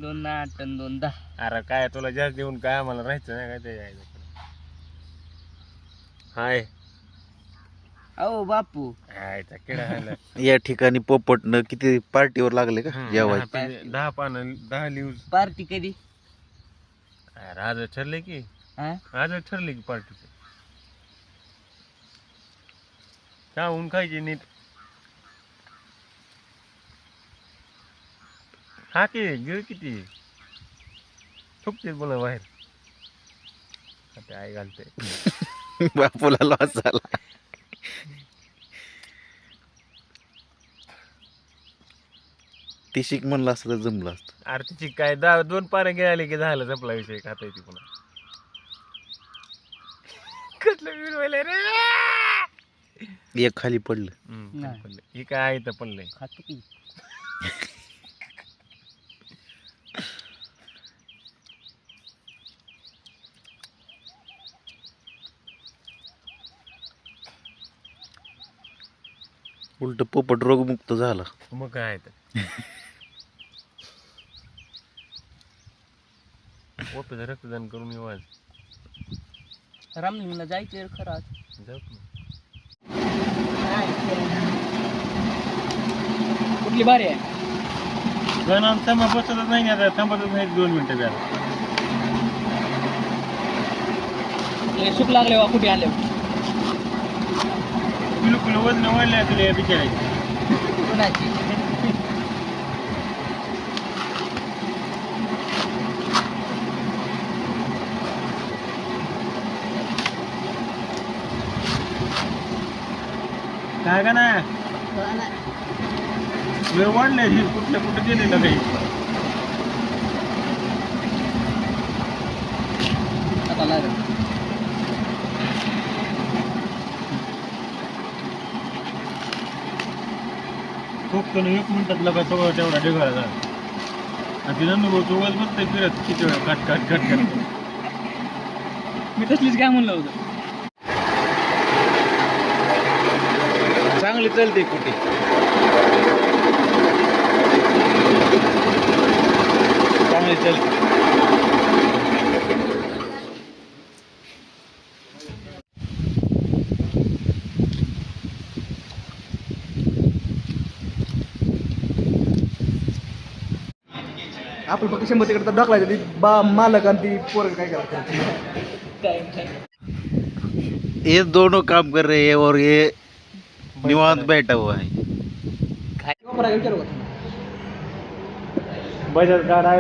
2 8 आणि 2 10. अरे काय तुला जास्त देऊन काय आम्हाला राहायचं नाही काय ते हाय अहो बापू हायचा किडा खायला या ठिकाणी पोपटनं किती पार्टीवर लागले का जेवायला 10 पानं 10 लिव्ह पार्टी कधी? आज ठरले की हा आज ठरले की पार्टीचं चावून खायची नीट हा की गिळ किती थुकते बोला बाहेर आता आई घालते बापूला लॉस झाला. ती शिक म्हणलं असतं तर जमलं असतं. अरे तिची काय 2 पानं गिळाली की झालं संपला विषय खाता येते पुन्हा कसलं मिळवायला रे एक खाली पडलं. नाही. ही काय आहे तर पडलंय खातो की. उलट पोपट रोगमुक्त झाला. मग काय आहे तर ओपीचं रक्तदान करून येऊ आज रामलिंगला जायचं खरं आज. जाऊ की मग. कुठली बारी आहे? गण थांबा बसतच नाही आता थांबतच नाही 2 मिनिटं द्यायला सुख लागले वा कुठे आले? किलो वजन वाढले तुला बिचारायचे कुणाची? काय का ना वेळ वाढले कुठल्या कुठं गेलेलं काही आता लागेल. फक्त 1 मिनिटातलं काय सगळं तेवढा ढेगाळा झाला आणि ती नंदूभाऊ उगाच बसतंय फिरत किती वेळा कट कट कट कट मी तसलीच काय म्हणलं होतं. चांगली चलते कुठे चांगली चलते. आपण फक्त 100 तिकडे ढकलायचं ती मालक आणि ती पोरं काय करायचं. काय ये दोनों काम कर रहे हैं और ये निवांत बैठा हुआ है. काय विचारू का? बजाज कार्ड आहे